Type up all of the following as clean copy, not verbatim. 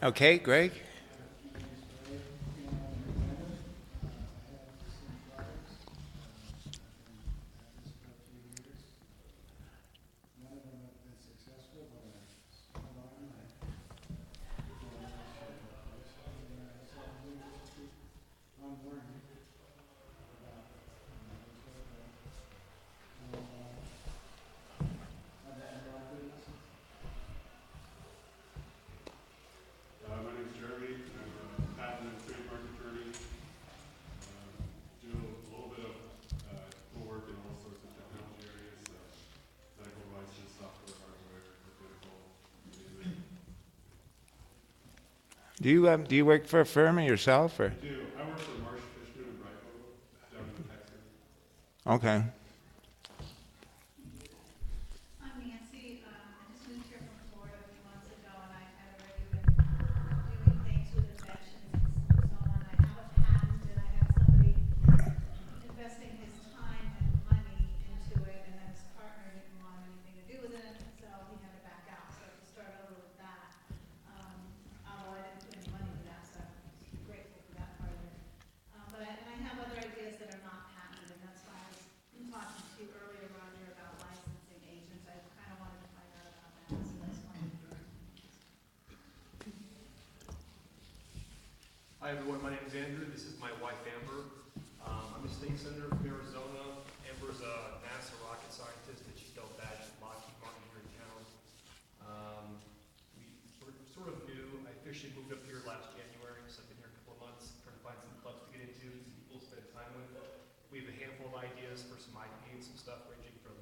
Okay, Greg? My name is Jeremy. I'm a patent and trademark attorney. Do a little bit of co-work in all sorts of technology areas, medical devices, software, hardware, clinical, music. Do you work for a firm or yourself or? I do. I work for Marsh Fishman and Ryko down in Texas. Okay. I'm Nancy. I just moved here from Florida a few months ago, and I had already been doing things with inventions and so on. I have a patent, and I have somebody investing his time and money into it, and then his partner didn't want anything to do with it, so he had to back out. So to start over with that, although I didn't put any money into that, so I'm grateful for that part of it. And I have other ideas that are not patented, and that's why I was talking to you earlier, Roger, about licensing agents. I kind of wanted to find out about that, so that's why I'm here. Hi everyone, my name is Andrew. This is my wife Amber. I'm a state senator from Arizona. Amber's a NASA rocket scientist that she built badge at Lockheed Martin here in town. We're sort of new. I officially moved up here last January, so I've been here a couple of months trying to find some clubs to get into, some people to spend time with. We have a handful of ideas for some IP and some stuff ranging from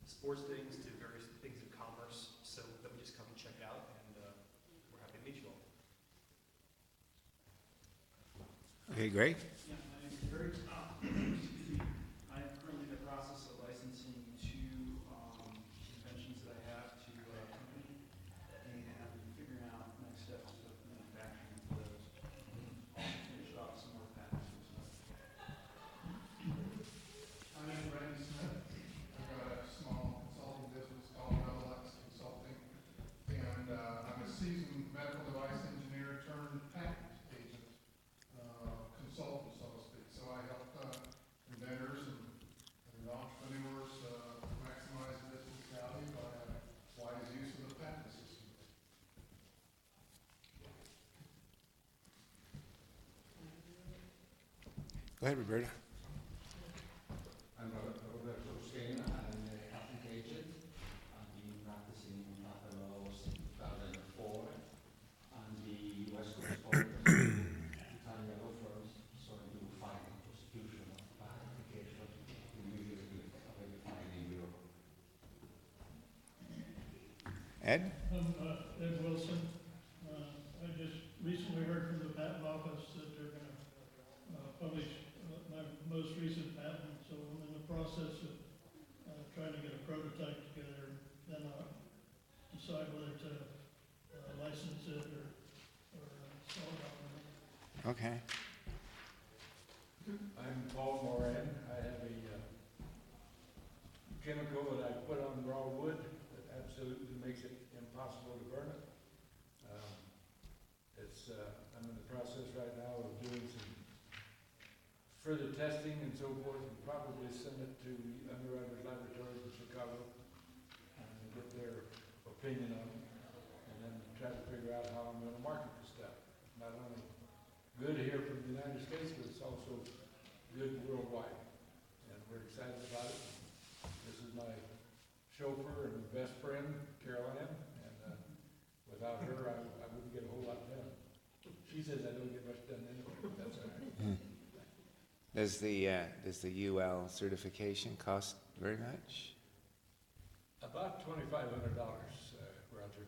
sports things to various things in commerce, so that we just come and check out, and we're happy to meet you all. Okay, Greg? Yeah, my name is Greg. Excuse me. I'm currently in the process of licensing two inventions that I have to a company and figuring out next steps of manufacturing for those. Also finish off some more patents and stuff. My name is Randy Smith. I've got a small consulting business called Relux Consulting, and I'm a seasoned medical device engineer turned patent agent, consultant, so to speak. So I help inventors and entrepreneurs maximize business value by wise use of the patent system. Go ahead, Roberta. I'm Roberto Scena. I'm a patent agent. I've been practicing patent law since 2004 on the West Coast borders, Italian law firms, so I do filing prosecution of patent application. We usually do already filing in Europe. Ed? I'm Ed Wilson. I just recently heard from the patent office that they're going to publish my most recent patent, so I'm in the process of trying to get a prototype together. Then I'll decide whether to license it or sell it out. Okay. I'm Paul Moran. I have a chemical that I put on raw wood that absolutely makes it impossible to burn it. I'm in the process right now of doing some further testing and so forth, and probably send it to the Underwriters Laboratories in Chicago and get their opinion on it, and then try to figure out how I'm going to market the stuff. Not only good here from the United States, but it's also good worldwide, and we're excited about it. This is my chauffeur and best friend, Carol Ann, and without her, I wouldn't get a whole lot done. She says I don't get much done anyway, but that's all right. Does the UL certification cost very much? About $2,500, Roger,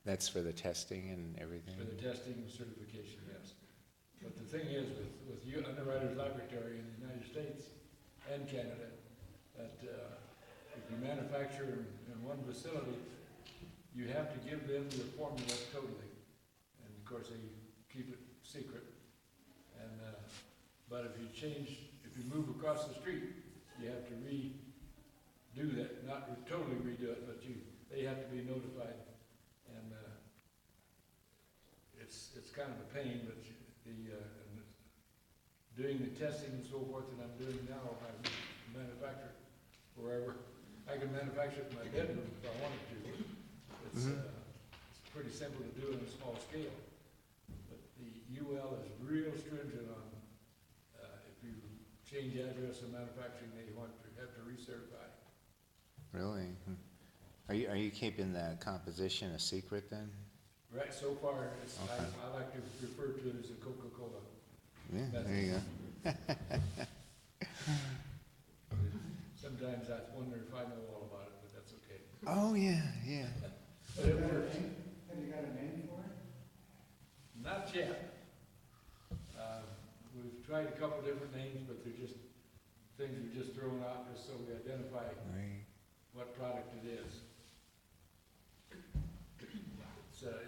That's for the testing and everything? for the testing and certification, yes. But the thing is, with you Underwriters Laboratory in the United States and Canada, that if you manufacture in one facility, you have to give them your formula totally. And of course, they keep it secret. And but if you move across the street, you have to redo that, not totally redo it, but they have to be notified. And it's kind of a pain, but doing the testing and so forth that I'm doing now, I manufacture wherever. I can manufacture it in my bedroom if I wanted to. It's pretty simple to do on a small scale. But the UL is real stringent on, if you change address of manufacturing, they have to recertify. Really? Are you keeping the composition a secret then? Right, so far, it's, Okay. I like to refer to it as a Coca-Cola. Yeah, That's- there you go. Sometimes I wonder if I know all about it, but that's okay. Oh, yeah, yeah. But it works. Have you got a name for it? Not yet. We've tried a couple different names, but they're just, things are just thrown out just so we identify Right. what product it is.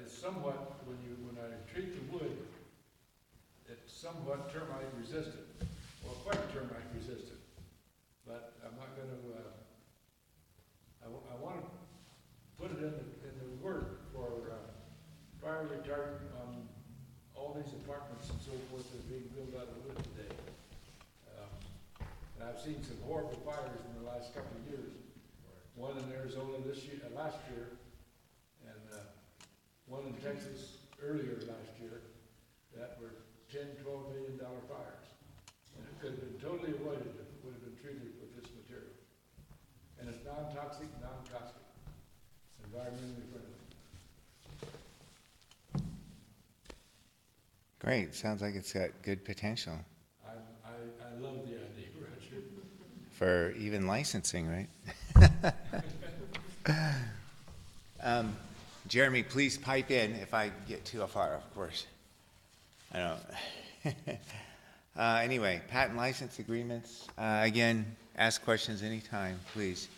It's somewhat, when I treat the wood, it's somewhat termite resistant, or quite termite resistant. But I'm not gonna, I wanna put it in the work for, fire retardant on all these apartments and so forth that are being built out of wood today. And I've seen some horrible fires in the last couple of years. One in Arizona last year, and, one in Texas earlier last year, that were $10–12 million fires. And it could have been totally avoided if it would have been treated with this material. And it's non-toxic, non-caustic. It's environmentally friendly. Great, sounds like it's got good potential I love the idea, Roger. for even licensing, right? Jeremy, please pipe in if I get too far, of course. I don't. Anyway, patent license agreements, again, ask questions anytime, please.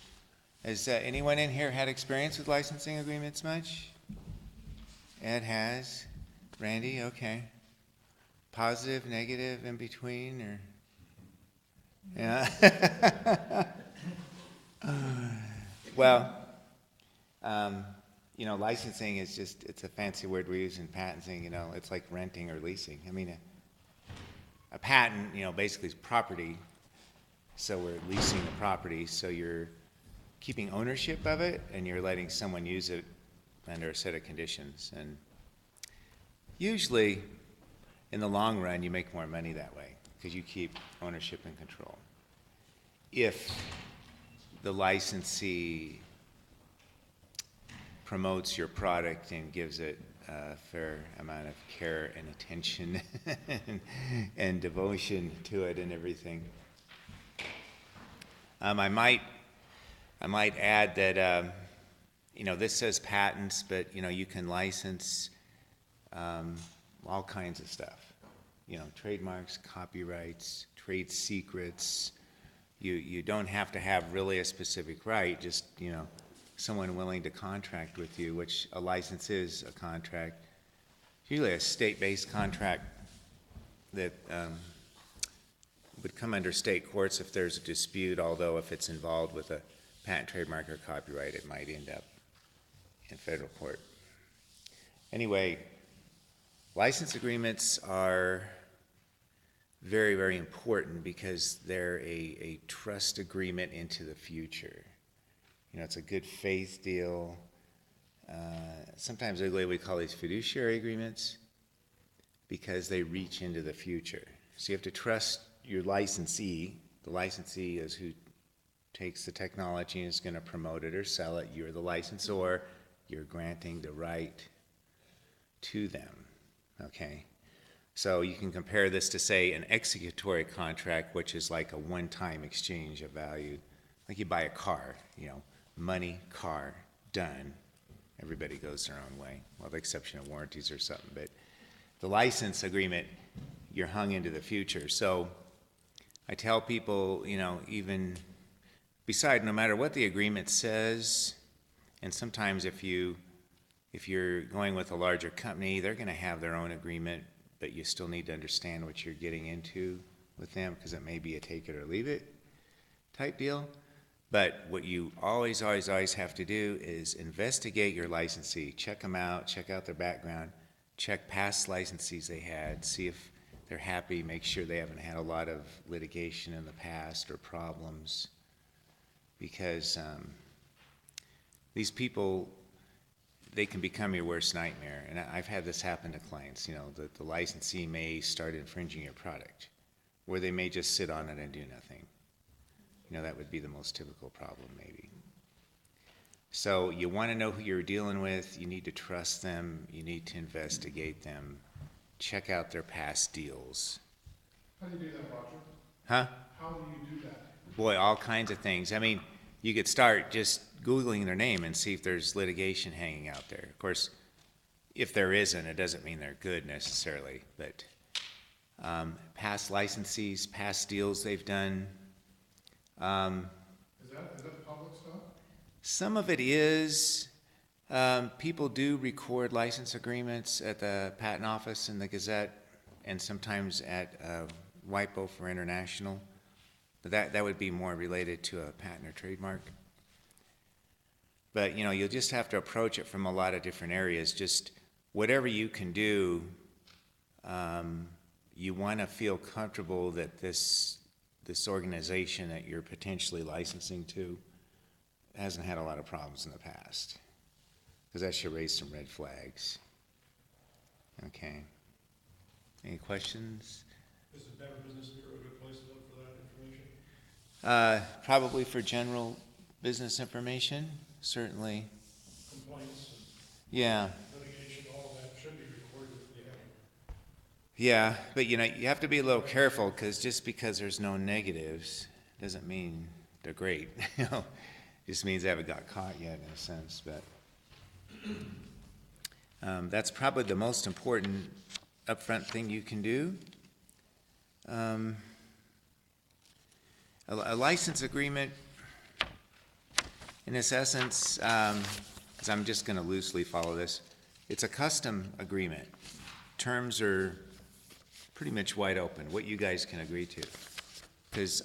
Has anyone in here had experience with licensing agreements much? Ed has. Randy, okay. Positive, negative, in between, or? Yeah. Well, licensing is just, it's a fancy word we use in patenting, it's like renting or leasing. I mean, a patent, basically is property, so we're leasing the property, so you're keeping ownership of it, and you're letting someone use it under a set of conditions. And usually, in the long run, you make more money that way, because you keep ownership and control. If the licensee promotes your product and gives it a fair amount of care and attention and devotion to it and everything. I might add that this says patents, but you can license all kinds of stuff. Trademarks, copyrights, trade secrets. You don't have to have really a specific right, just someone willing to contract with you, which a license is a contract, usually a state-based contract that would come under state courts if there's a dispute, although if it's involved with a patent, trademark, or copyright, it might end up in federal court. Anyway, license agreements are very, very important because they're a trust agreement into the future. It's a good faith deal. Sometimes legally we call these fiduciary agreements because they reach into the future. So you have to trust your licensee. The licensee is who takes the technology and is going to promote it or sell it. You're the licensor. You're granting the right to them. Okay? So you can compare this to, say, an executory contract, which is like a one-time exchange of value. Like you buy a car, money, car, done. Everybody goes their own way, well, with the exception of warranties or something. But the license agreement, you're hung into the future. So I tell people, even beside, no matter what the agreement says, and sometimes if you're going with a larger company, they're going to have their own agreement, but you still need to understand what you're getting into with them because it may be a take it or leave it type deal. But what you always have to do is investigate your licensee. Check them out, check out their background, check past licensees they had, see if they're happy, make sure they haven't had a lot of litigation in the past or problems. Because these people, they can become your worst nightmare. And I've had this happen to clients, you know, that the licensee may start infringing your product, or they may just sit on it and do nothing. You know, that would be the most typical problem, maybe. So you want to know who you're dealing with, you need to trust them, you need to investigate them, check out their past deals. How do you do that, Roger? Huh? How do you do that? Boy, all kinds of things. I mean, you could start just Googling their name and see if there's litigation hanging out there. Of course, if there isn't, it doesn't mean they're good necessarily, but past licensees, past deals they've done. Is that public stuff? Some of it is. People do record license agreements at the Patent Office and the Gazette, and sometimes at WIPO for International. But that would be more related to a patent or trademark. But, you know, you'll just have to approach it from a lot of different areas. Just whatever you can do, you want to feel comfortable that this organization that you're potentially licensing to hasn't had a lot of problems in the past. Because that should raise some red flags. Okay. Any questions? Is the Better Business Bureau a good place to look for that information? Probably for general business information, certainly. Complaints Yeah. and litigation, all of that should be recorded if you have it. Yeah, but you know, you have to be a little careful because just because there's no negatives doesn't mean they're great. You know, just means they haven't got caught yet in a sense. But that's probably the most important upfront thing you can do. A license agreement, in its essence, because I'm just going to loosely follow this, it's a custom agreement. Terms are pretty much wide open, what you guys can agree to. Because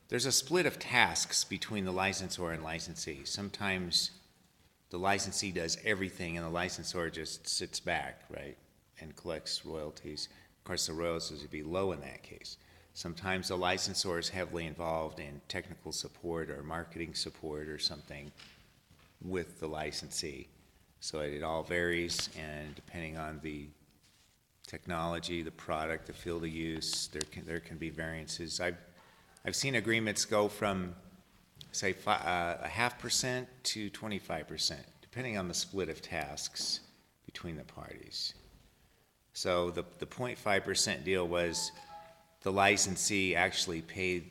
there's a split of tasks between the licensor and licensee. Sometimes the licensee does everything and the licensor just sits back, right, and collects royalties. Of course, the royalties would be low in that case. Sometimes the licensor is heavily involved in technical support or marketing support or something with the licensee. So it all varies, and depending on the technology, the product, the field of use, there can be variances. I've seen agreements go from, say, 0.5% to 25%, depending on the split of tasks between the parties. So the 0.5% deal was the licensee actually paid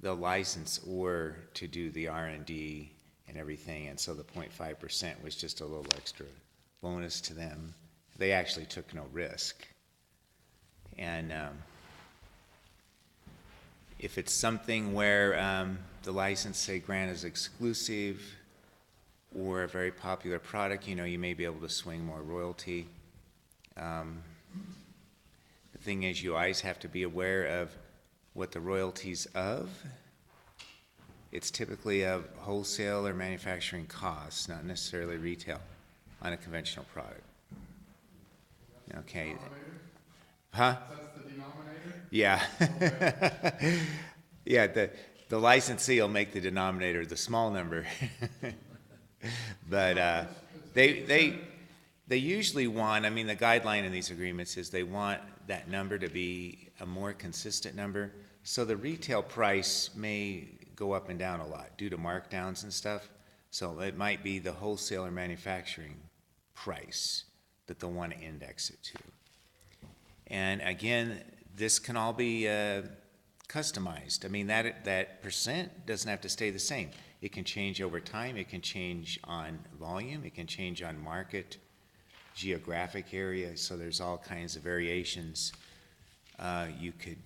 the licensor to do the R&D and everything, and so the 0.5% was just a little extra bonus to them. They actually took no risk. And if it's something where the license, say, grant is exclusive or a very popular product, you know, you may be able to swing more royalty. The thing is, you always have to be aware of what the royalties of. It's typically of wholesale or manufacturing costs, not necessarily retail, on a conventional product. Okay. Denominator? Huh? That's the denominator? Yeah. Okay. Yeah, the licensee will make the denominator the small number. But they usually want, I mean, the guideline in these agreements is they want that number to be a more consistent number. So the retail price may go up and down a lot due to markdowns and stuff. So it might be the wholesale or manufacturing price that they'll want to index it to. And again, this can all be customized. I mean, that percent doesn't have to stay the same. It can change over time. It can change on volume. It can change on market, geographic area. So there's all kinds of variations. You could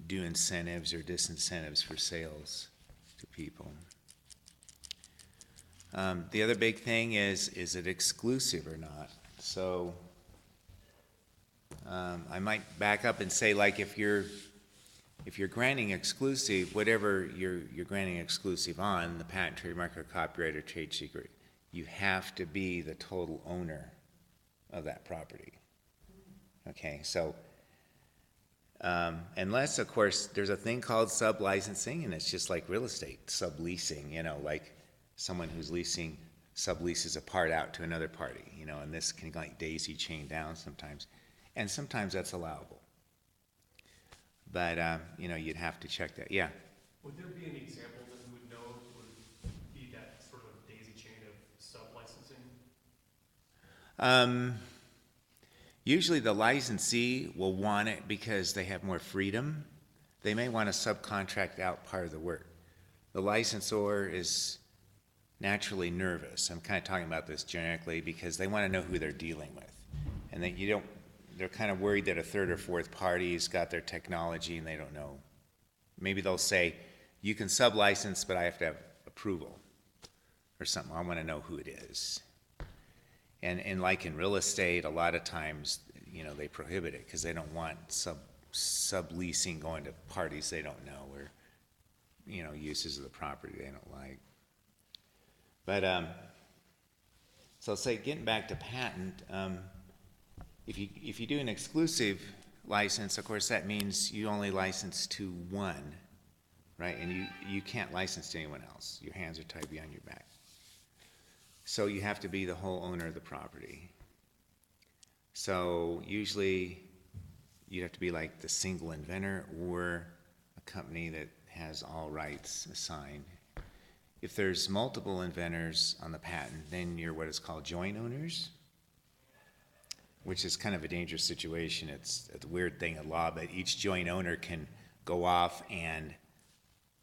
do incentives or disincentives for sales to people. The other big thing is it exclusive or not? So I might back up and say, like, if you're granting exclusive, whatever you're granting exclusive on, the patent, trademark, or copyright or trade secret, you have to be the total owner of that property. Okay, so, unless, of course, there's a thing called sublicensing, and it's just like real estate, subleasing, you know, like someone who's leasing, subleases a part out to another party, you know, and this can like daisy chain down sometimes, and sometimes that's allowable. But, you know, you'd have to check that, yeah. Would there be an example that we would know would be that sort of daisy chain of sub-licensing? Usually the licensee will want it because they have more freedom. They may want to subcontract out part of the work. The licensor is naturally nervous. I'm kind of talking about this generically because they want to know who they're dealing with. And then they're kind of worried that a third or fourth party's got their technology and they don't know. Maybe they'll say, you can sub-license, but I have to have approval or something. I want to know who it is. And like in real estate, a lot of times, you know, they prohibit it because they don't want subleasing going to parties they don't know or, you know, uses of the property they don't like. But, so say, getting back to patent, if you do an exclusive license, of course, that means you only license to one, right? And you can't license to anyone else. Your hands are tied behind your back. So you have to be the whole owner of the property. So usually you have to be like the single inventor or a company that has all rights assigned. If there's multiple inventors on the patent, then you're what is called joint owners, which is kind of a dangerous situation. It's a weird thing in law, but each joint owner can go off and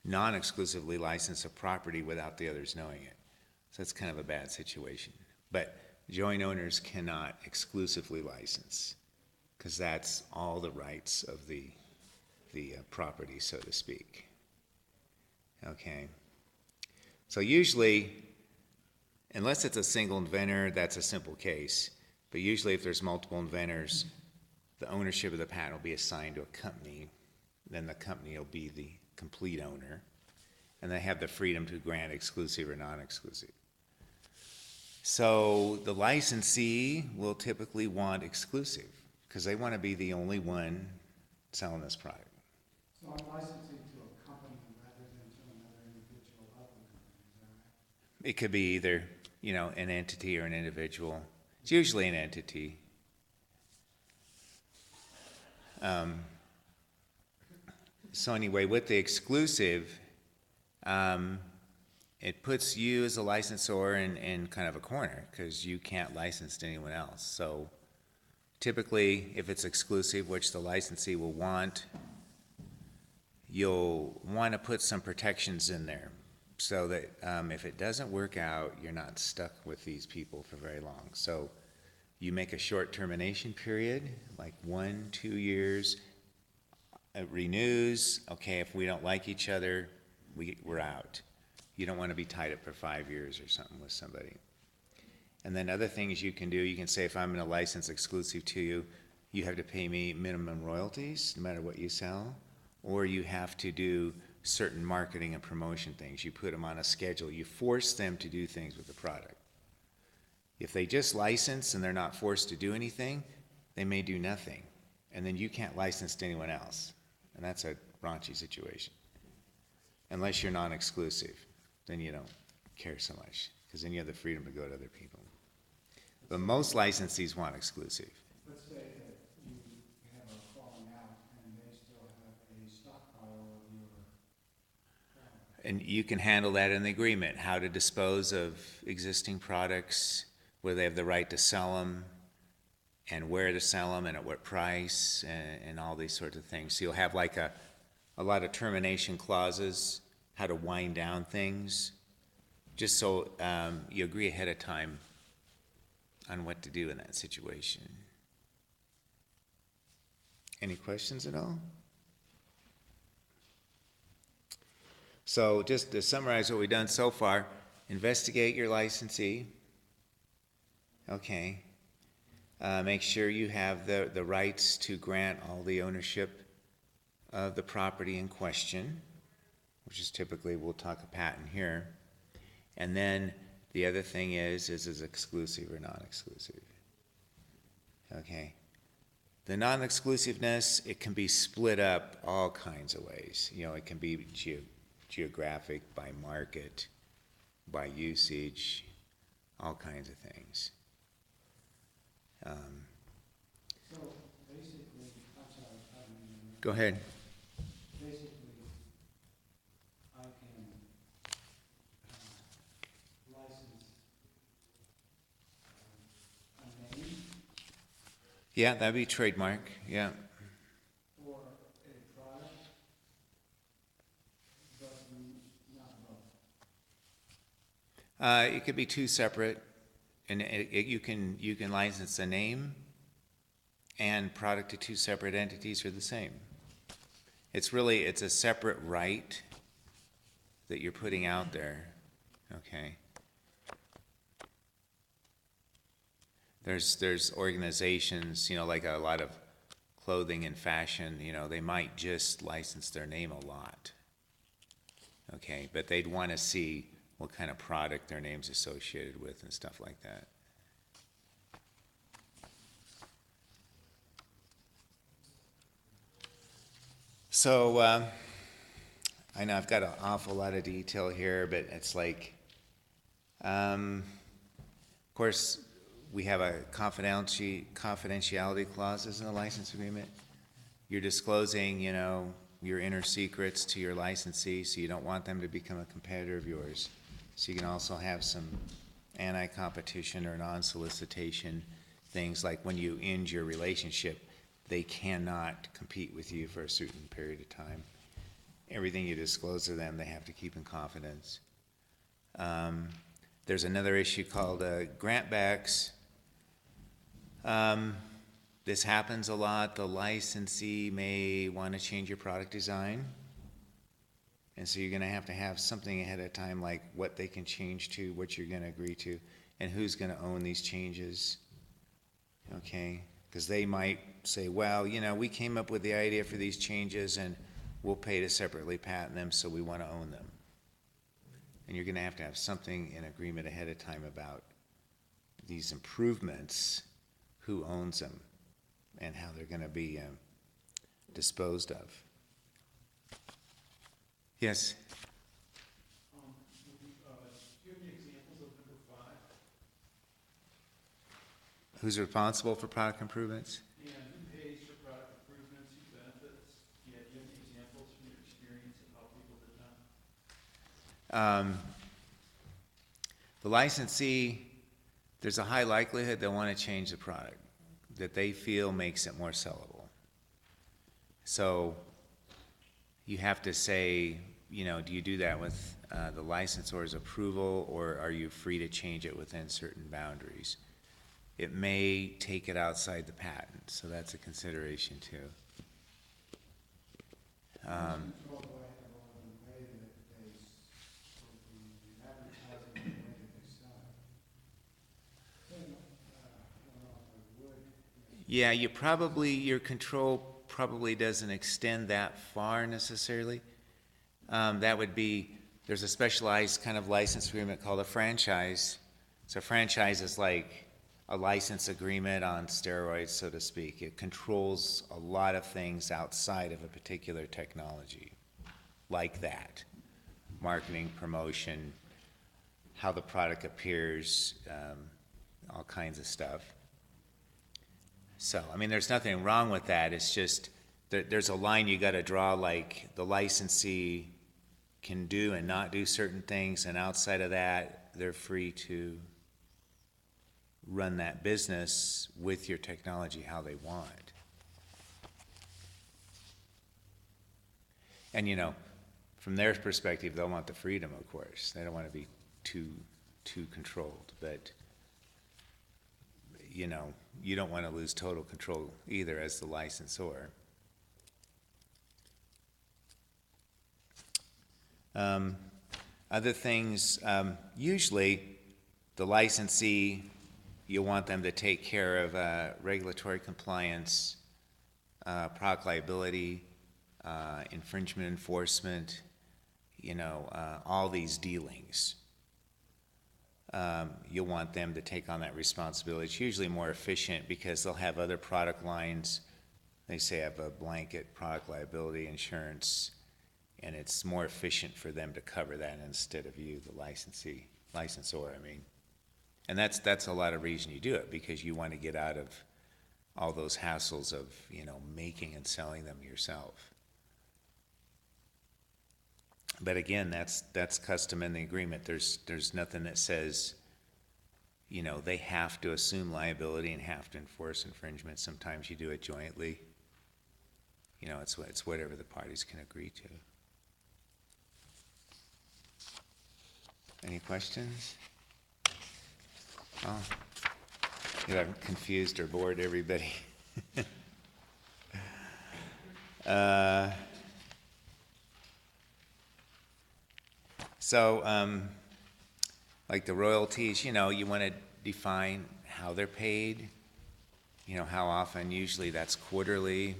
non-exclusively license a property without the others knowing it. So it's kind of a bad situation. But joint owners cannot exclusively license because that's all the rights of the property, so to speak. Okay. So usually, unless it's a single inventor, that's a simple case. But usually if there's multiple inventors, the ownership of the patent will be assigned to a company. Then the company will be the complete owner. And they have the freedom to grant exclusive or non-exclusive. So the licensee will typically want exclusive because they want to be the only one selling this product. So I'm licensing to a company rather than to another individual of the company, is that right? It could be either, you know, an entity or an individual. It's usually an entity. So anyway, with the exclusive, it puts you as a licensor in kind of a corner because you can't license to anyone else. So typically, if it's exclusive, which the licensee will want, you'll want to put some protections in there so that if it doesn't work out, you're not stuck with these people for very long. So you make a short termination period, like 1-2 years. It renews. Okay, if we don't like each other, we're out. You don't want to be tied up for 5 years or something with somebody. And then other things you can do, you can say if I'm going to license exclusive to you, you have to pay me minimum royalties no matter what you sell, or you have to do certain marketing and promotion things. You put them on a schedule. You force them to do things with the product. If they just license and they're not forced to do anything, they may do nothing. And then you can't license to anyone else. And that's a raunchy situation. Unless you're non-exclusive, then you don't care so much, because then you have the freedom to go to other people. But most licensees want exclusive. Let's say that you have a falling out and they still have a stockpile of your product. And you can handle that in the agreement, how to dispose of existing products, whether they have the right to sell them, and where to sell them, and at what price, and all these sorts of things. So you'll have like a lot of termination clauses, how to wind down things, just so you agree ahead of time on what to do in that situation. Any questions at all? So just to summarize what we've done so far, investigate your licensee. Okay. Make sure you have the rights to grant all the ownership of the property in question, which is typically, we'll talk a patent here. And then the other thing is exclusive or non-exclusive. Okay. The non-exclusiveness, it can be split up all kinds of ways. You know, it can be geographic, by market, by usage, all kinds of things. So basically, I'm sorry, I mean, Go ahead. basically, I can license a name Yeah, that'd be trademark, yeah. or a product, but not both. It could be two separate, and you can license a name and product to two separate entities are the same. It's a separate right that you're putting out there, okay? There's organizations, you know, like a lot of clothing and fashion, you know, they might just license their name a lot, okay? But they'd want to see what kind of product their name's associated with and stuff like that. So, I know I've got an awful lot of detail here, but it's like, of course, we have a confidentiality clauses in the license agreement. You're disclosing, you know, your inner secrets to your licensee, so you don't want them to become a competitor of yours. So you can also have some anti-competition or non-solicitation things, like when you end your relationship, they cannot compete with you for a certain period of time. Everything you disclose to them, they have to keep in confidence. There's another issue called grant backs. This happens a lot. The licensee may want to change your product design. And so you're going to have something ahead of time, like what they can change to, what you're going to agree to, and who's going to own these changes. Okay? Because they might say, well, you know, we came up with the idea for these changes and we'll pay to separately patent them, so we want to own them. And you're going to have something in agreement ahead of time about these improvements, who owns them, and how they're going to be disposed of. Yes? Do you have any examples of number 5? Who's responsible for product improvements? And who pays for product improvements, who benefits? Do you have any examples from your experience of how people did that? The licensee, there's a high likelihood they'll want to change the product that they feel makes it more sellable. So you have to say, you know, do you do that with the licensor's approval, or are you free to change it within certain boundaries? It may take it outside the patent, so that's a consideration too. Yeah, your control probably doesn't extend that far necessarily. That would be, there's a specialized kind of license agreement called a franchise. So franchise is like a license agreement on steroids, so to speak. It controls a lot of things outside of a particular technology, like that. Marketing, promotion, how the product appears, all kinds of stuff. So, I mean, there's nothing wrong with that. It's just there's a line you got to draw, like the licensee can do and not do certain things, and outside of that, they're free to run that business with your technology how they want. And, you know, from their perspective, they'll want the freedom, of course. They don't want to be too controlled, but you know, you don't want to lose total control either as the licensor. Other things, usually the licensee, you want them to take care of regulatory compliance, product liability, infringement enforcement, you know, all these dealings. you'll want them to take on that responsibility. It's usually more efficient because they'll have other product lines. They say have a blanket product liability insurance, and it's more efficient for them to cover that instead of you, the licensor, I mean. And that's a lot of reason you do it, because you want to get out of all those hassles of, making and selling them yourself. But again, that's custom in the agreement. There's nothing that says, they have to assume liability and have to enforce infringement. Sometimes you do it jointly. It's whatever the parties can agree to. Any questions? Oh, I've confused or bored everybody. Like the royalties, you want to define how they're paid, how often. Usually that's quarterly.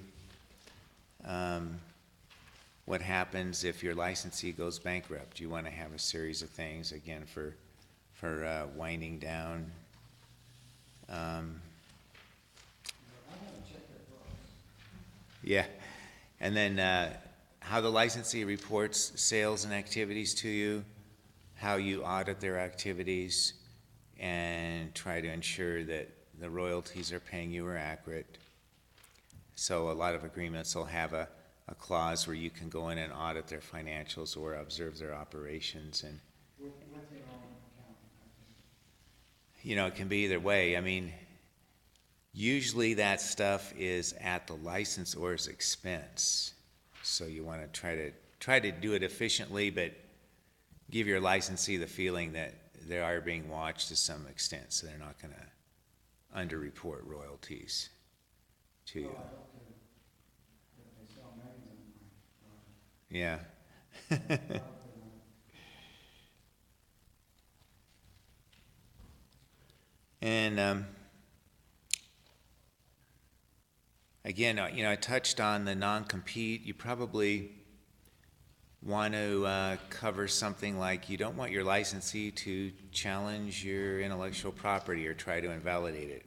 What happens if your licensee goes bankrupt? You want to have a series of things, again, for winding down. Yeah, and then how the licensee reports sales and activities to you, how you audit their activities, and try to ensure that the royalties they're paying you are accurate. So a lot of agreements will have a clause where you can go in and audit their financials or observe their operations, and it can be either way. I mean, usually that stuff is at the licensor's expense. So you want to try to do it efficiently, but give your licensee the feeling that they are being watched to some extent, so they're not going to underreport royalties to you. Yeah. And again, I touched on the non-compete. You probably want to cover something like you don't want your licensee to challenge your intellectual property or try to invalidate it.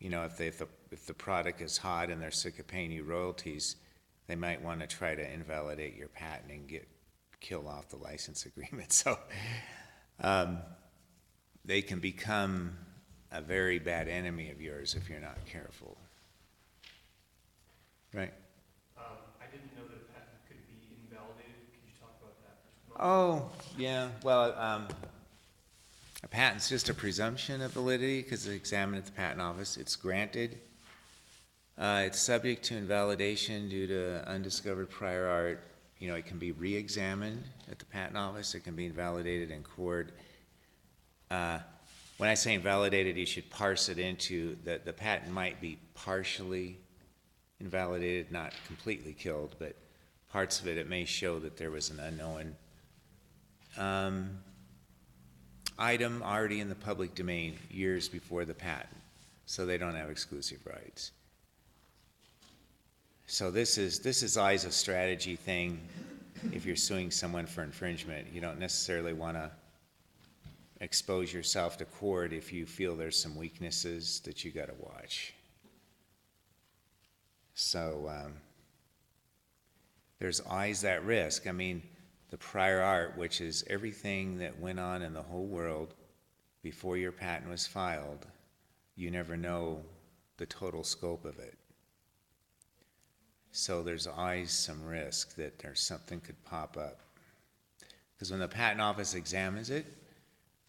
If the product is hot and they're sick of paying you royalties, they might want to try to invalidate your patent and kill off the license agreement. So they can become a very bad enemy of yours if you're not careful. Right? I didn't know that a patent could be invalidated. Could you talk about that? Oh, yeah. Well, a patent's just a presumption of validity because it's examined at the patent office. It's granted. It's subject to invalidation due to undiscovered prior art. It can be re-examined at the patent office. It can be invalidated in court. When I say invalidated, you should parse it into that the patent might be partially invalidated, not completely killed, but parts of it may show that there was an unknown item already in the public domain years before the patent, so they don't have exclusive rights. So this is always a strategy thing. If you're suing someone for infringement, you don't necessarily want to expose yourself to court if you feel there's some weaknesses that you got to watch. So there's always that risk. I mean, the prior art, which is everything that went on in the whole world before your patent was filed, you never know the total scope of it. So there's always some risk that there's something could pop up. Because when the patent office examines it,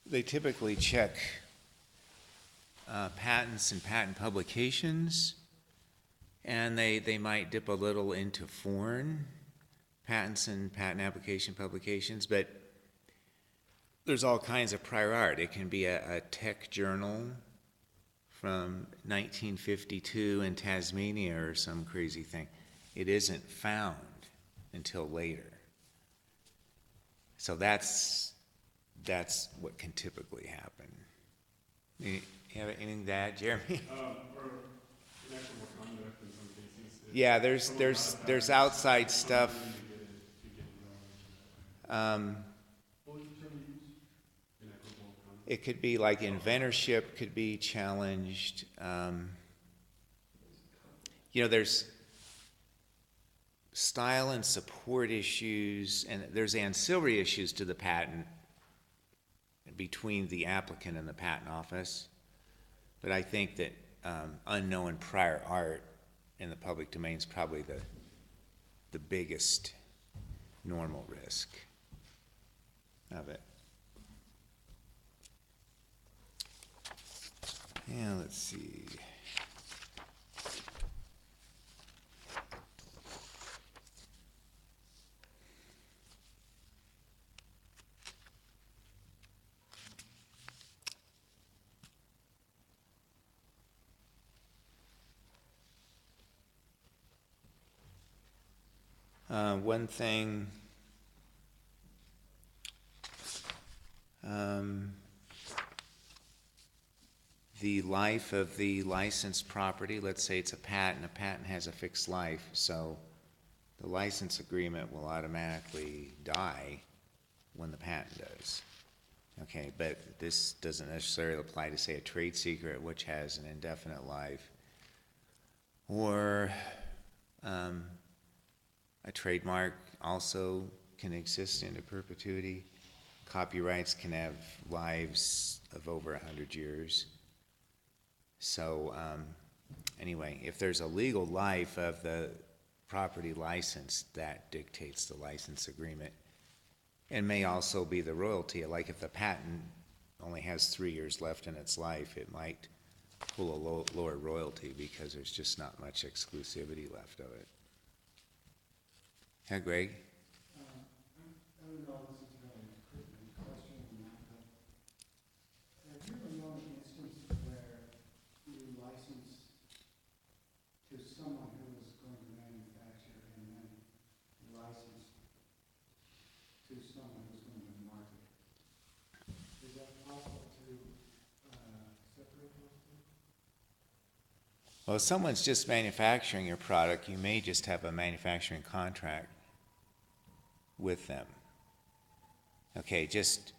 they typically check patents and patent publications, and they might dip a little into foreign patents and patent application publications, but there's all kinds of prior art. It can be a tech journal from 1952 in Tasmania or some crazy thing. It isn't found until later. So that's what can typically happen. You have anything to add, Jeremy? Or inequitable conduct in some cases. Yeah, there's outside stuff. What was the term you used? Inequitable conduct. It could be like inventorship could be challenged. There's style and support issues, and there's ancillary issues to the patent between the applicant and the patent office. But I think that unknown prior art in the public domain is probably the biggest normal risk of it. Yeah, let's see. One thing, the life of the licensed property, let's say it's a patent has a fixed life, so the license agreement will automatically die when the patent does. Okay, but this doesn't necessarily apply to, say, a trade secret, which has an indefinite life, or a trademark also can exist into perpetuity. Copyrights can have lives of over 100 years. So anyway, if there's a legal life of the property license, that dictates the license agreement. And may also be the royalty. Like if the patent only has 3 years left in its life, it might pull a lower royalty because there's just not much exclusivity left of it. Yeah, Greg? I don't know if this is really a pertinent question or not, but have you ever known an instance where you licensed to someone who was going to manufacture and then licensed to someone who's going to market? Is that possible to separate those two? Well, if someone's just manufacturing your product, you may just have a manufacturing contract with them. Okay, just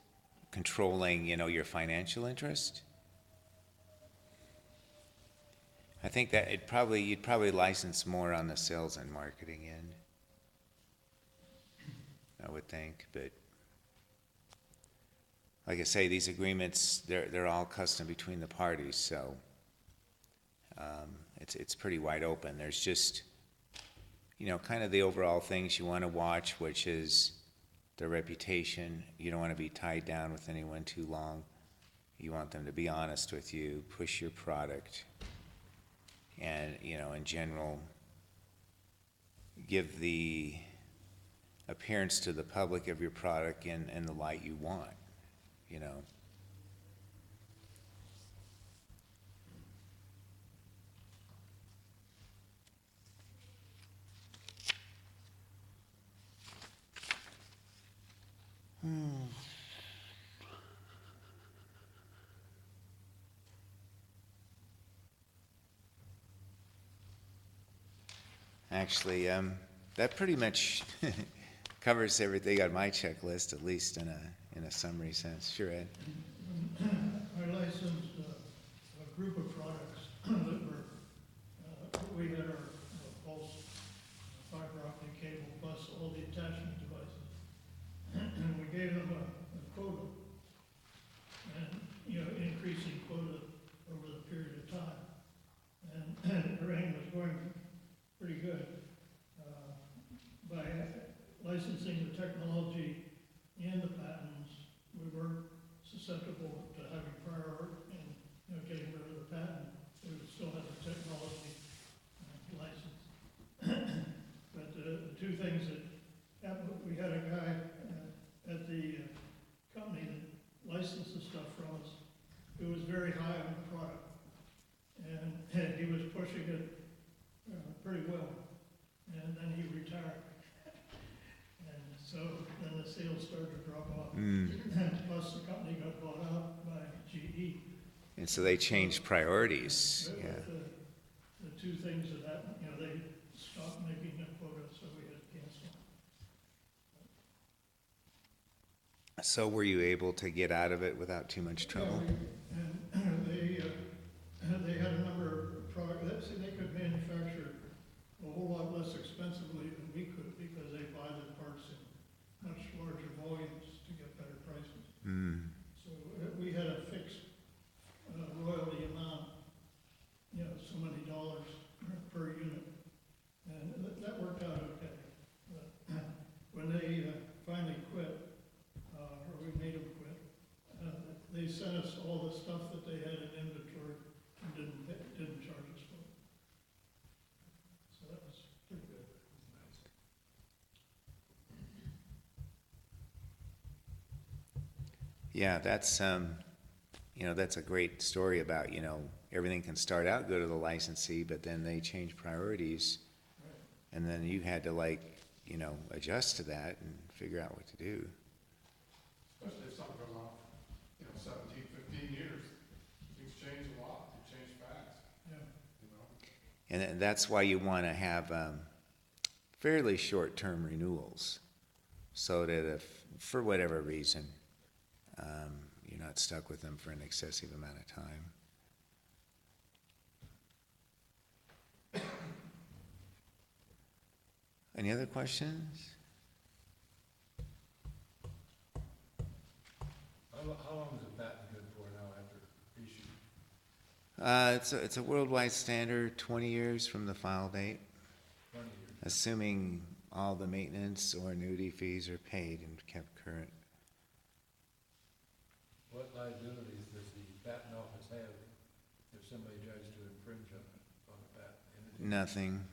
controlling, your financial interest. I think that you'd probably license more on the sales and marketing end, I would think, but like I say, these agreements, they're all custom between the parties, so it's pretty wide open. There's just, kind of the overall things you want to watch, which is their reputation. You don't want to be tied down with anyone too long. You want them to be honest with you, push your product, and, in general, give the appearance to the public of your product in the light you want, Actually, that pretty much covers everything on my checklist, at least in a summary sense. Sure, Ed. I licensed a group of products that were, we had our pulse fiber optic cable plus all the attachment devices. And we gave them a quota, and, increasing quota over the period of time. And everything was going pretty good. By licensing the technology and the patents, we were susceptible to having prior art and, getting rid of the patent. We would still have the technology license. But the two things that happened, we had a guy at the company that licensed the stuff from us who was very high on the product. And he was pushing it pretty well. And then he retired. And so then the sales started to drop off. Plus the company got bought out by GE. And so they changed priorities. But Yeah. the two things that happened, they stopped making the quota, so we had to cancel. So were you able to get out of it without too much trouble? And they had a number of products, they could manufacture a whole lot less expensively than we could because they buy the parts in much larger volumes to get better prices. Hmm. So we had a fixed royalty amount, you know, so many dollars per unit. And that worked out okay. But when they finally quit, or we made them quit, they sent us all the stuff that they had in inventory and didn't charge us for it. So that was pretty good. Yeah, that's, you know, that's a great story about, you know, everything can start out good to the licensee, but then they change priorities. And then you had to, like, you know, adjust to that and figure out what to do. Especially if something goes on, you know, 17, 15 years, things change a lot, they change fast, Yeah. you know? And that's why you want to have fairly short-term renewals, so that if, for whatever reason, you're not stuck with them for an excessive amount of time. Any other questions? How long is a patent good for now after issue? It's a worldwide standard, 20 years from the file date, 20 years. assuming all the maintenance or annuity fees are paid and kept current. What liabilities does the patent office have if somebody tries to infringe on a patent? Nothing.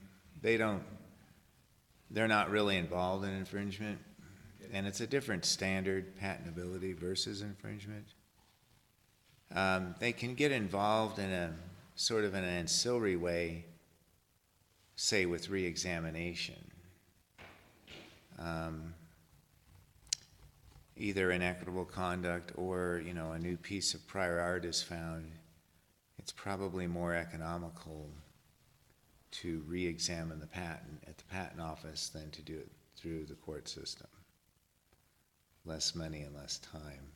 They're not really involved in infringement, and it's a different standard, patentability versus infringement. They can get involved in a sort of an ancillary way, say with reexamination. Either inequitable conduct or, you know, a new piece of prior art is found. It's probably more economical to re-examine the patent at the patent office than to do it through the court system. Less money and less time.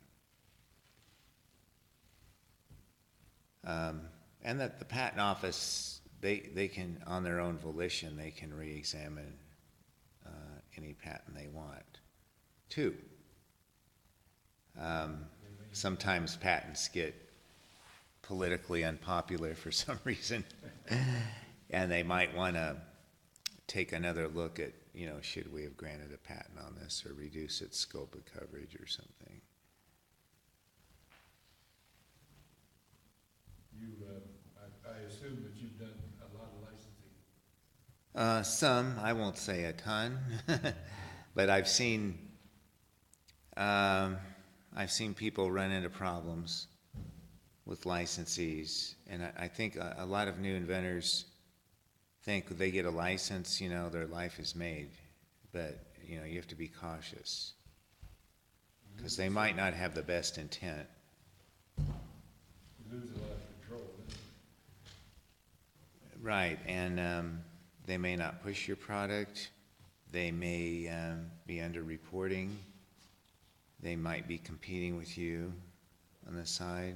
And that the patent office, they can, on their own volition, they can re-examine any patent they want, too. Sometimes patents get politically unpopular for some reason. And they might want to take another look at, you know, should we have granted a patent on this or reduce its scope of coverage or something. I assume that you've done a lot of licensing. Some, I won't say a ton, but I've seen people run into problems with licensees, and I think a lot of new inventors think they get a license, you know, their life is made, but, you know, you have to be cautious, because they might not have the best intent. You lose a lot of control, don't you? Right, and they may not push your product, they may be underreporting, they might be competing with you on the side.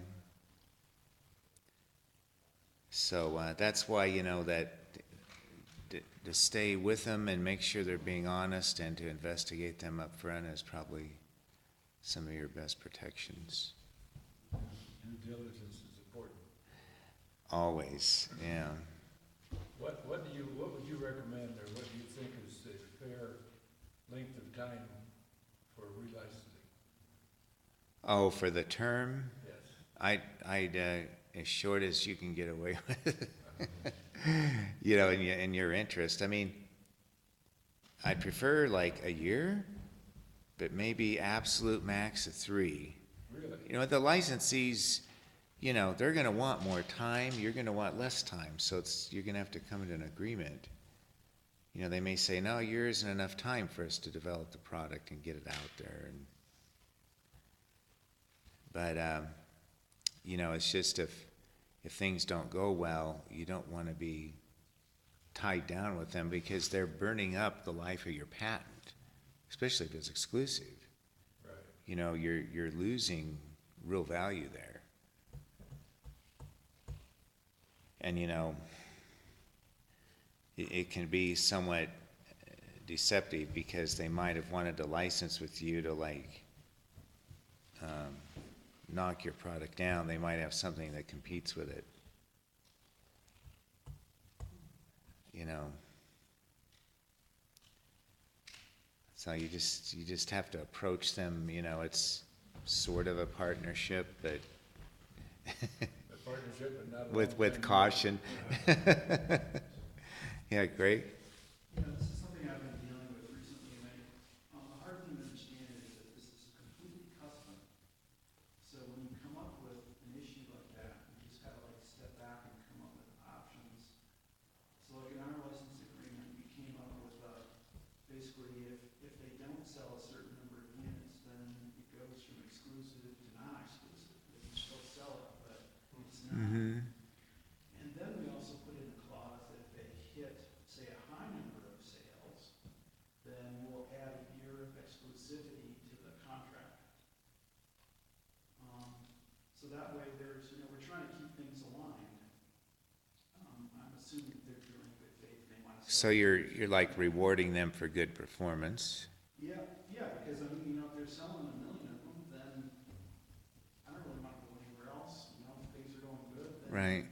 So that's why, you know, that to stay with them and make sure they're being honest and to investigate them up front is probably some of your best protections. Due diligence is important. Always, yeah. What would you recommend, or what do you think is a fair length of time for relicensing? Oh, for the term? Yes. I'd as short as you can get away with. You know, in your interest. I mean, I'd prefer like a year, but maybe absolute max of 3. Really? You know, the licensees, you know, they're gonna want more time, you're gonna want less time, so you're gonna have to come to an agreement. You know, they may say, no, a year isn't enough time for us to develop the product and get it out there. But you know, it's just if things don't go well, you don't want to be tied down with them because they're burning up the life of your patent, especially if it's exclusive. Right. you know, you're losing real value there. And, you know, it can be somewhat deceptive because they might have wanted to license with you to like knock your product down. They might have something that competes with it. You know. So you just have to approach them, you know, it's sort of a partnership, but A partnership, but not a with long-term caution. Yeah, great. You know, this is something I've been dealing with recently, and the hard thing to understand is that this is completely custom. So when you come up with an issue like that, you just gotta like step back and come up with options. So like in our license agreement, we came up with, basically if they don't sell a certain number of units, then it goes from exclusive to non-exclusive. They can still sell it, but it's not. Mm-hmm. And then we also put in a clause that if they hit, say, a high number of sales, then we'll add a year of exclusivity to the contract. So that way there's, you know, we're trying to keep things aligned. I'm assuming that they're doing good faith, and they want to. So you're like rewarding them for good performance. Yeah, because I mean, you know, if they're selling 1 million of them, then I don't really want to go anywhere else, you know, if things are going good, then. Right.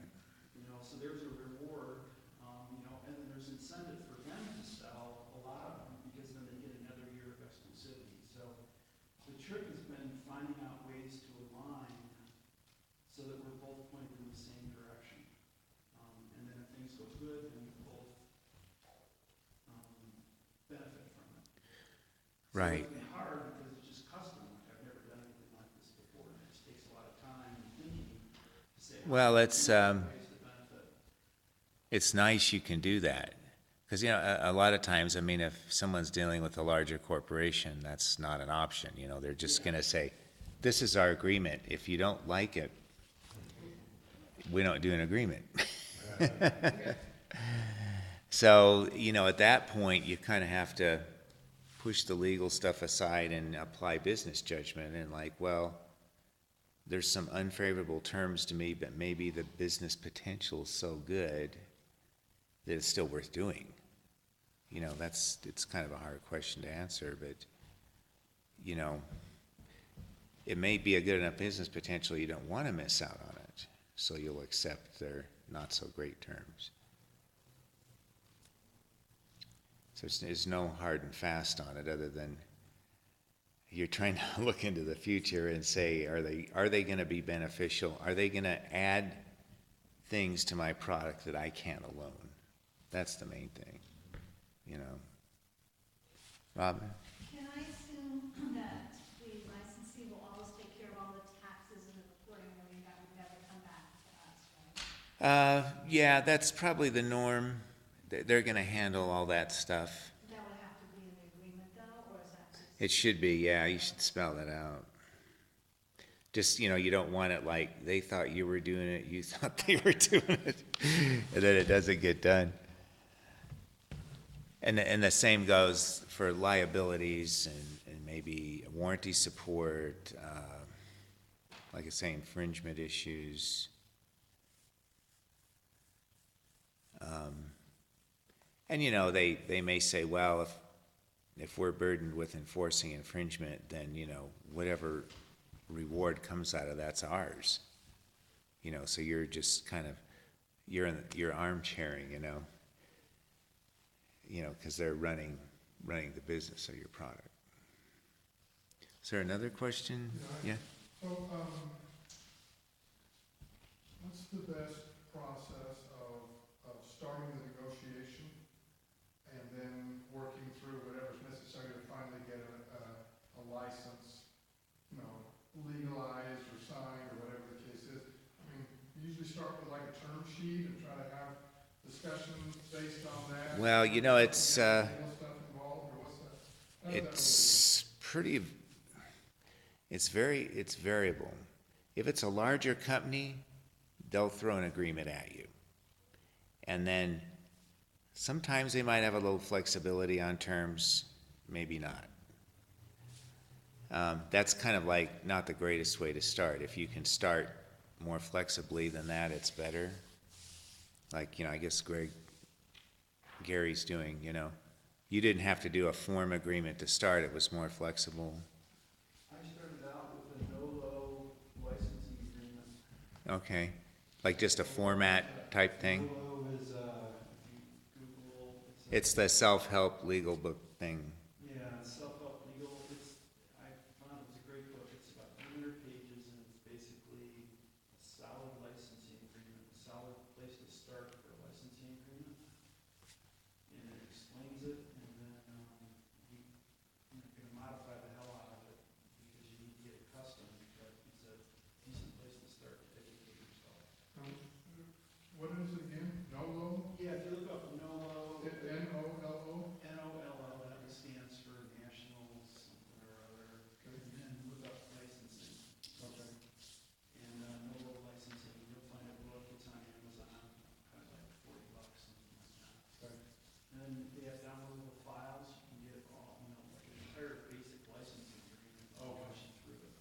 You know, so there's a reward, you know, and then there's incentive for them to sell a lot of them, because then they get another year of exclusivity. So the trick has been finding out ways to align so that we're both pointed in the same direction. And then if things go good, then we both, benefit from it. Right. So it's been hard because it's just custom, like I've never done anything like this before, and it just takes a lot of time and thinking to say. Well, ways to benefit. it's nice you can do that. Because, you know, a lot of times, I mean, if someone's dealing with a larger corporation, that's not an option. You know, they're just going to say, this is our agreement. If you don't like it, we don't do an agreement. So, you know, at that point, you kind of have to push the legal stuff aside and apply business judgment and like, well, there's some unfavorable terms to me, but maybe the business potential is so good that it's still worth doing. You know, it's kind of a hard question to answer, but, you know, it may be a good enough business potential you don't want to miss out on it, so you'll accept their not so great terms. So there's no hard and fast on it other than you're trying to look into the future and say, are they going to be beneficial? Are they going to add things to my product that I can't alone? That's the main thing, you know. Robin? Can I assume that the licensee will always take care of all the taxes and the reporting when that would never come back to us, right? Yeah, that's probably the norm. They're going to handle all that stuff. That would have to be in the agreement though, or is that just? It should be, yeah, you should spell that out. Just, you know, you don't want it like they thought you were doing it, you thought they were doing it, and then it doesn't get done. And the same goes for liabilities and maybe warranty support, like I say, infringement issues. And, you know, they may say, well, if we're burdened with enforcing infringement, then, you know, whatever reward comes out of that's ours. You know, so you're just kind of, you're armchairing, you know, because they're running the business of your product. Is there another question? Yeah? So, what's the best process of starting the negotiation and then working through whatever's necessary to finally get a license, you know, legalized or signed or whatever the case is? I mean, you usually start with like a term sheet and try to have discussions based on that. Well, you know, it's Stuff involved, or what's that? How does that work? it's pretty, it's variable. If it's a larger company, they'll throw an agreement at you. And then sometimes they might have a little flexibility on terms, maybe not. That's kind of like not the greatest way to start. If you can start more flexibly than that, it's better. Like, I guess Gary's doing, you didn't have to do a form agreement to start, it was more flexible. I started out with a no-low licensing agreement. Okay, like just a format type thing? No-low is, if you Google, It's the self-help legal book thing. yeah, self-help legal, I found it's a great book, it's about 300 pages, and it's basically a solid licensing agreement, a solid place to start for a licensing agreement. And it explains it, and then, you can modify the hell out of it, because you need to get it custom, but it's a decent place to start to educate yourself. What is it again? NOLO? Yeah, if you look up NOLO, N-O-L-O? NOLO, that stands for National something or other, and then look up licensing. Okay. And NOLO licensing, you'll find a book, it's on Amazon, kind of like $40, something like that. Okay. And then they have downloadable files, you can get all, like an entire basic licensing agreement, Oh. washing through it.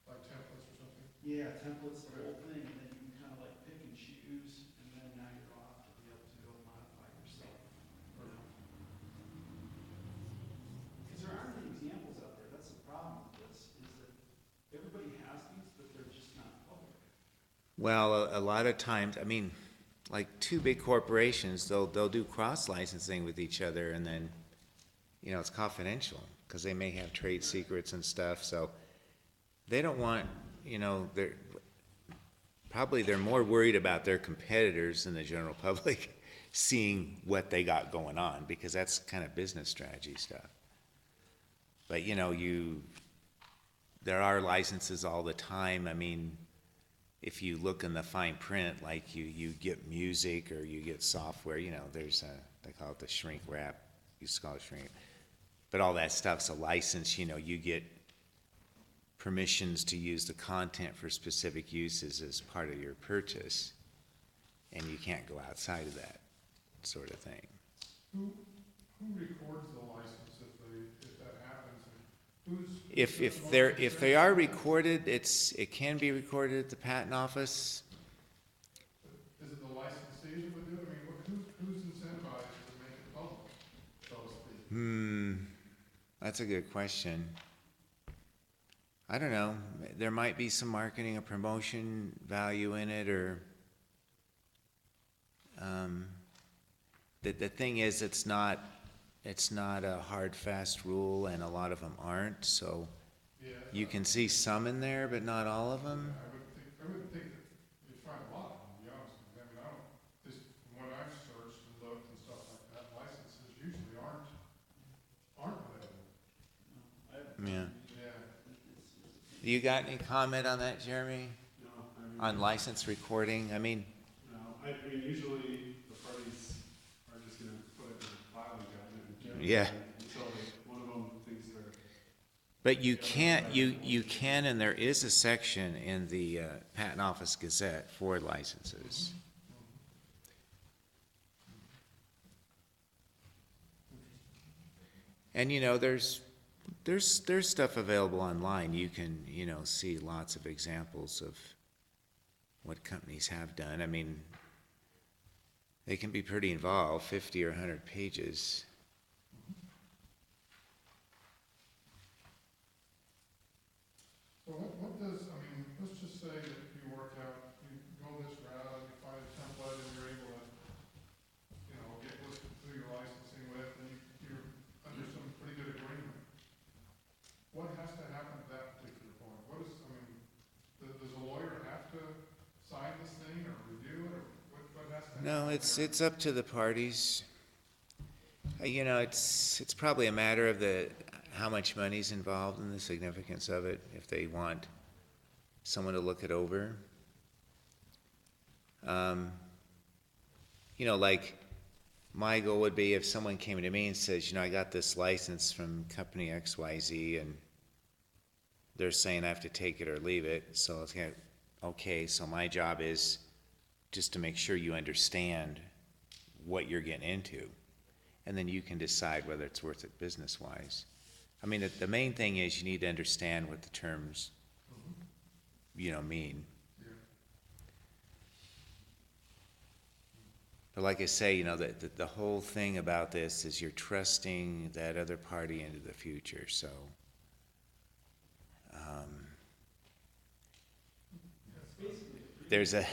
Like templates or something? Yeah, templates, the whole thing, and then you can kind of like pick and choose, and then now you're off to be able to go modify yourself. Because there aren't any examples out there, that's the problem with this, is that everybody has these, but they're just not public. Well, a lot of times, like two big corporations, they'll do cross-licensing with each other, and then, it's confidential, because they may have trade secrets and stuff, so they don't want, they're more worried about their competitors than the general public seeing what they got going on, because that's kind of business strategy stuff. But, there are licenses all the time. If you look in the fine print, like you get music or you get software, there's they call it the shrink wrap, used to call it shrink. But all that stuff's a license, you get permissions to use the content for specific uses as part of your purchase. And you can't go outside of that sort of thing. Who records the license if that happens? And who's? If they are recorded, it can be recorded at the patent office. Is it the licensee that would do it? Who's incentivized to make it public, so to speak? That's a good question. I don't know. There might be some marketing or promotion value in it, or the thing is, it's not a hard, fast rule, and a lot of them aren't. So Yeah. you can see some in there, but not all of them. I would think that you'd find a lot of them, to be honest with you. I don't, just from what I've searched and looked and stuff like that, licenses usually aren't available. Yeah. Yeah. You got any comment on that, Jeremy? No, On license recording? no, usually the parties are just gonna put it in a filing cabinet. Yeah. Until one of them thinks they're. But you can, and there is a section in the Patent Office Gazette for licenses. And there's stuff available online. You can, see lots of examples of what companies have done. They can be pretty involved, 50 or 100 pages. So what does, let's just say that you work out, you go this route, you find a template and you're able to, get listed through your licensing with, and you're under some pretty good agreement. What has to happen at that particular point? Does a lawyer have to sign this thing or review it, or what has to happen? No, it's up to the parties. It's probably a matter of how much money's involved and the significance of it, if they want someone to look it over. Like my goal would be if someone came to me and says, I got this license from company XYZ and they're saying I have to take it or leave it. So it's okay, so my job is just to make sure you understand what you're getting into. And then you can decide whether it's worth it business-wise. I mean, the main thing is you need to understand what the terms, mean. Yeah. But like I say, the whole thing about this is you're trusting that other party into the future, so. There's a,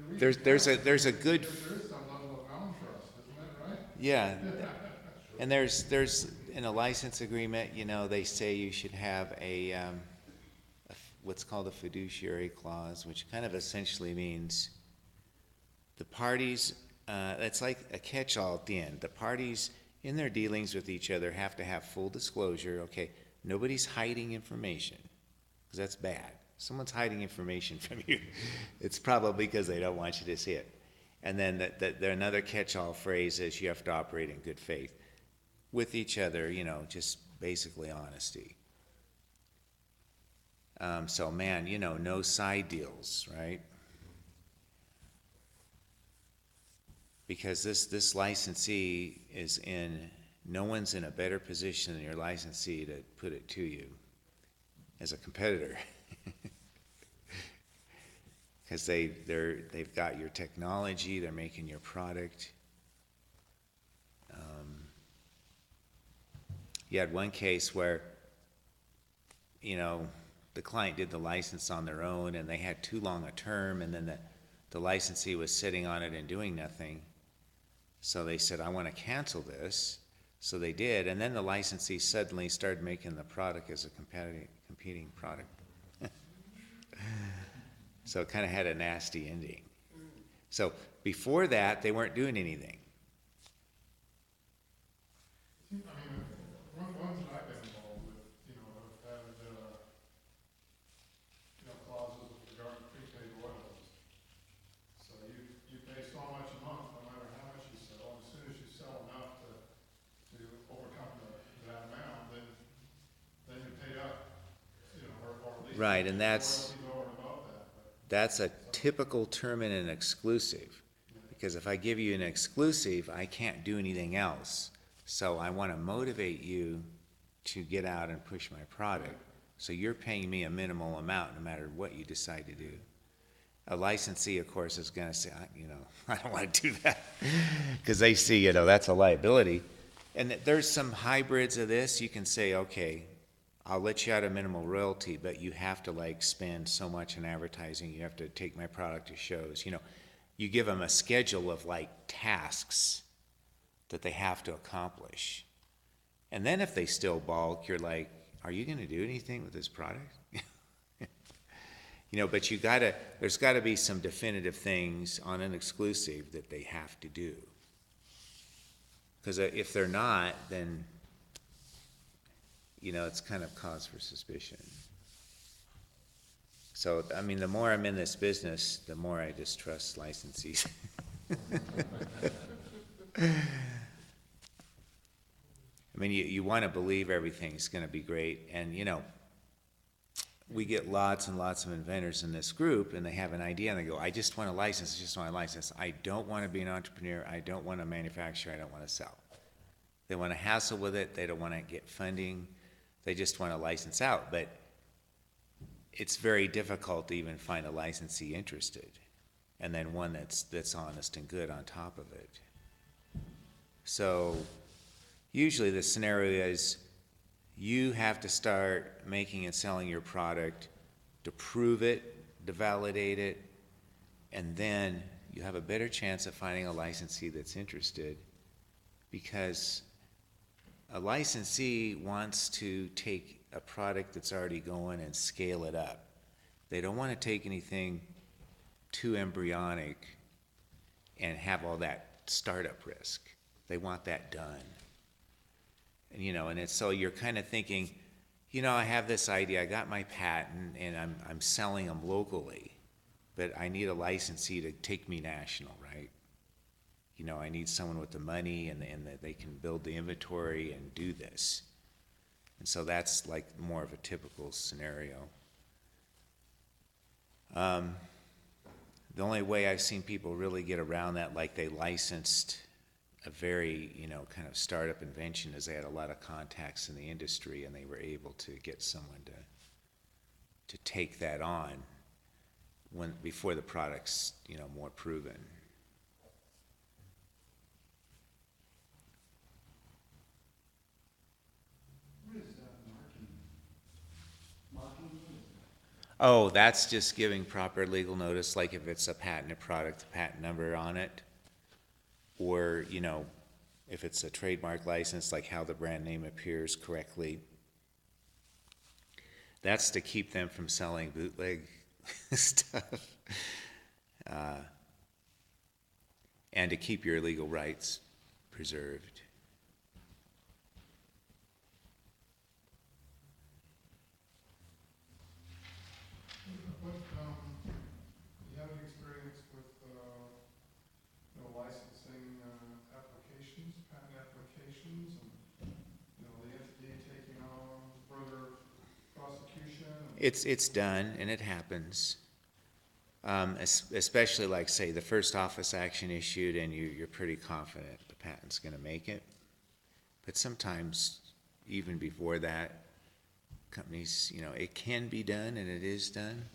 there's a good, There is some level of non-trust, isn't that right? yeah. And there's, in a license agreement, they say you should have what's called a fiduciary clause, which kind of essentially means the parties, it's like a catch-all at the end. The parties, in their dealings with each other, have to have full disclosure. Okay, nobody's hiding information, because that's bad. Someone's hiding information from you. It's probably because they don't want you to see it. And then another catch-all phrase is you have to operate in good faith with each other, just basically honesty. So man, no side deals, right? Because this licensee no one's in a better position than your licensee to put it to you as a competitor. Because they've got your technology, they're making your product. You had one case where, the client did the license on their own and they had too long a term, and then the licensee was sitting on it and doing nothing. So they said, I want to cancel this. So they did, and then the licensee suddenly started making the product as a competing product. So it kind of had a nasty ending. So before that, they weren't doing anything. I mean, ones that I've been involved with, have had, clauses with regard to prepaid royalties. So you pay so much a month, no matter how much you sell, and as soon as you sell enough to overcome that amount, then you pay up, or at least. Right, and that's royalties over and above that, but. That's a typical term in an exclusive, because if I give you an exclusive, I can't do anything else. So I want to motivate you to get out and push my product. So you're paying me a minimal amount no matter what you decide to do. A licensee, of course, is going to say, I don't want to do that, because they see, that's a liability. And there's some hybrids of this. You can say, okay, I'll let you out a minimal royalty, but you have to spend so much in advertising. You have to take my product to shows. You give them a schedule of tasks that they have to accomplish. And then if they still balk, you're like, are you going to do anything with this product? But there's gotta be some definitive things on an exclusive that they have to do. Because if they're not, then it's kind of cause for suspicion. So, the more I'm in this business, the more I distrust licensees. You want to believe everything's going to be great, and we get lots and lots of inventors in this group, and they have an idea, and they go, I just want a license, I just want a license. I don't want to be an entrepreneur, I don't want to manufacture, I don't want to sell. They want to hassle with it, they don't want to get funding, they just want to license out, but it's very difficult to even find a licensee interested, and then one that's honest and good on top of it. So usually the scenario is you have to start making and selling your product to prove it, to validate it, and then you have a better chance of finding a licensee that's interested, because a licensee wants to take a product that's already going and scale it up. They don't want to take anything too embryonic and have all that startup risk. They want that done. And it's so you're kind of thinking, I have this idea, I got my patent, and I'm selling them locally, but I need a licensee to take me national, right? I need someone with the money and that they can build the inventory and do this. And so that's more of a typical scenario. The only way I've seen people really get around that, they licensed, a very, kind of startup invention is they had a lot of contacts in the industry and they were able to get someone to take that on before the product's, more proven. What is that marking? Marking, what is that? Oh, that's just giving proper legal notice, like if it's a patented product, the patent number on it. Or, if it's a trademark license, like how the brand name appears correctly. That's to keep them from selling bootleg stuff. And to keep your legal rights preserved. What, do you have any experience with, licensing, applications, patent applications, and, the entity taking on further prosecution? It's done, and it happens. Especially like, say, the first office action issued and you're pretty confident the patent's gonna make it. But sometimes, even before that, companies, it can be done and it is done.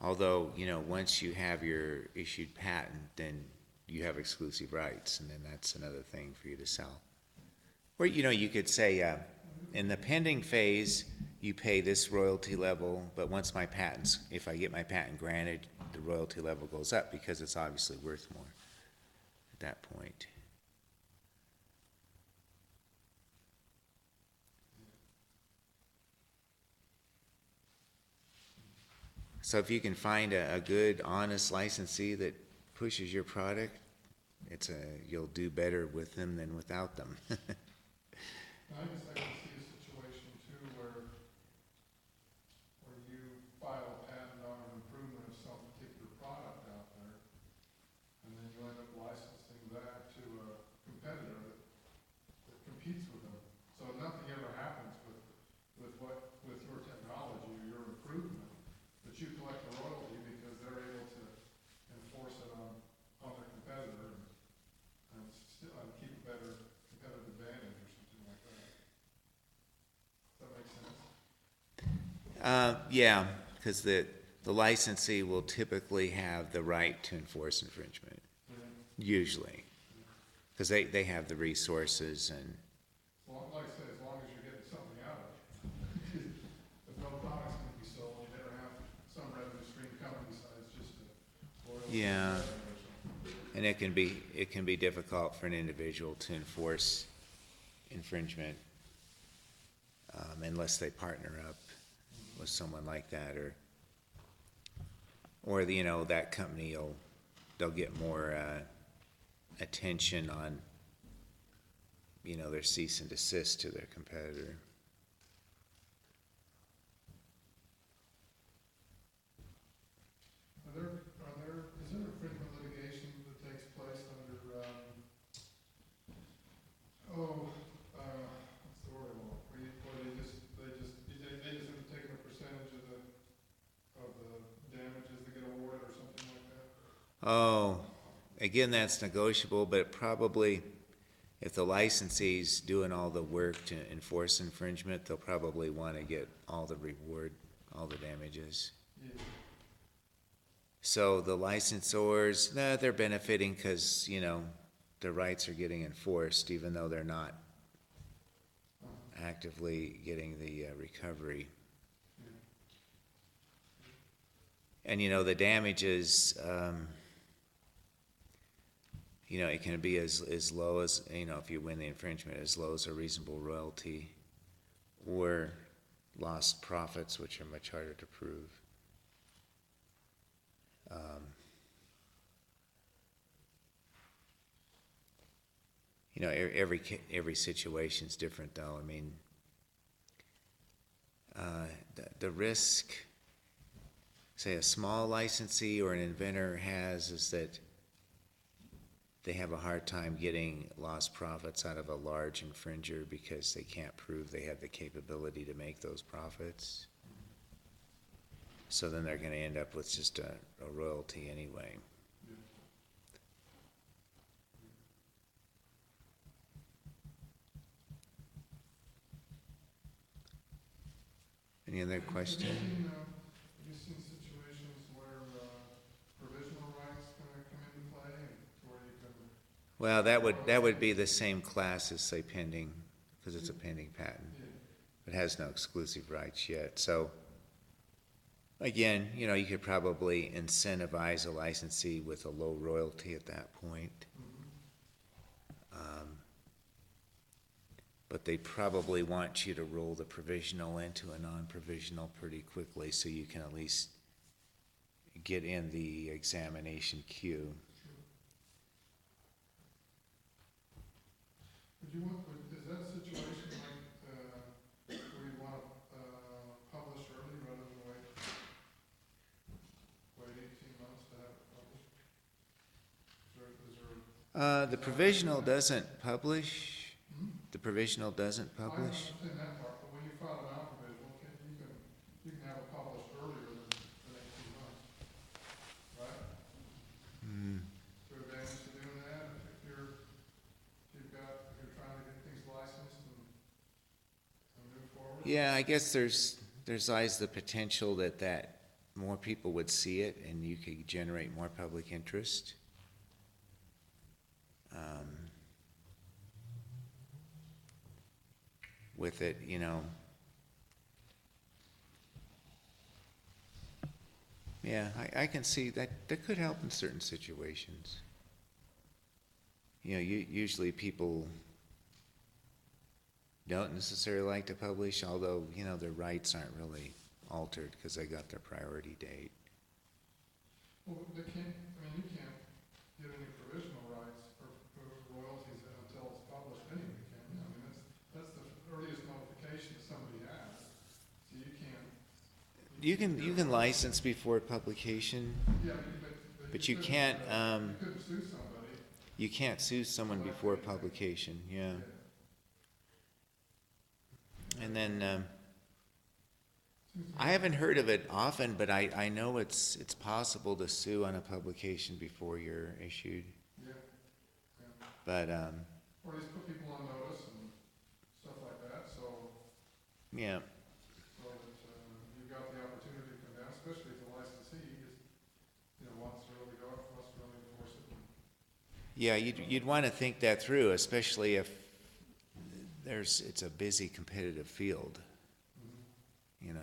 Although, once you have your issued patent, then you have exclusive rights, and then that's another thing for you to sell. Or, you could say, in the pending phase, you pay this royalty level, but once if I get my patent granted, the royalty level goes up because it's obviously worth more at that point. So if you can find a good, honest licensee that pushes your product, you'll do better with them than without them. I guess I can see a situation too where you file a patent on an improvement of some particular product out there, and then you end up licensing that to a competitor that competes with them. So nothing ever happens with your technology or your improvement, but you collect a royalty because they're able to enforce it on their competitor and still keep a better competitive advantage or something like that. Does that make sense? Yeah, because the licensee will typically have the right to enforce infringement, usually. Because they have the resources and, Well, like I said, as long as you're getting something out of it. If no product's gonna be sold, you better have some revenue stream coming besides just the royalty. Yeah. or something. and it can be difficult for an individual to enforce infringement unless they partner up with someone like that, or that company they'll get more attention on their cease and desist to their competitor. Is there infringement litigation that takes place under, what's the word I want? Where they just end up taking a percentage of the damages that get awarded or something like that? Oh, again, that's negotiable, but probably if the licensee's doing all the work to enforce infringement, they'll probably want to get all the reward, all the damages. Yeah. So the licensors, they're benefiting because, their rights are getting enforced, even though they're not actively getting the recovery. And, the damages, it can be as low as, if you win the infringement, as low as a reasonable royalty, or lost profits, which are much harder to prove. Every situation's different, though. I mean, the risk, say, a small licensee or an inventor has is that they have a hard time getting lost profits out of a large infringer because they can't prove they have the capability to make those profits. So then they're going to end up with just a royalty anyway. Any other question? Have you seen situations where, provisional rights come into play and to where you can? Well, that would be the same class as, say, pending, because it's a pending patent. It has no exclusive rights yet, so, again, you know, you could probably incentivize a licensee with a low royalty at that point. But they probably want you to roll the provisional into a non-provisional pretty quickly, so you can at least get in the examination queue. Is that a situation like, where you want to, publish early rather than wait 18 months to have it published? Is there? The provisional doesn't publish. The provisional doesn't I publish. understand that part, but when you file a non-provisional, you can have it published earlier than 18 months, right? Hmm. Is there advantage to doing that if you're trying to get things licensed and move forward? Yeah, I guess there's always the potential that more people would see it and you could generate more public interest. With it, you know. Yeah, I can see that could help in certain situations. You know, usually people don't necessarily like to publish, although, you know, their rights aren't really altered because they got their priority date. Well, you can't get any provisional rights for royalties until it's published anyway, can you? I mean, that's the earliest notification that somebody has, so you can't. You can license before publication, Yeah, but you can't, you couldn't sue somebody. you can't sue someone before publication, yeah. And then, I haven't heard of it often, but I know it's possible to sue on a publication before you're issued. Yeah. But, Or at least put people on notice and stuff like that, so yeah, that, you've got the opportunity to come down, especially if the licensee is, wants to really enforce it. yeah, you'd want to think that through, especially if it's a busy competitive field, you know.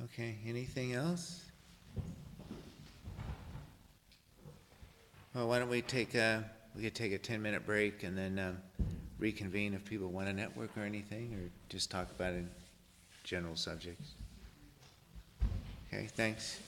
Okay, anything else? Well, why don't we could take a 10-minute break and then reconvene if people want to network or anything, or just talk about it in general subjects. Okay, thanks.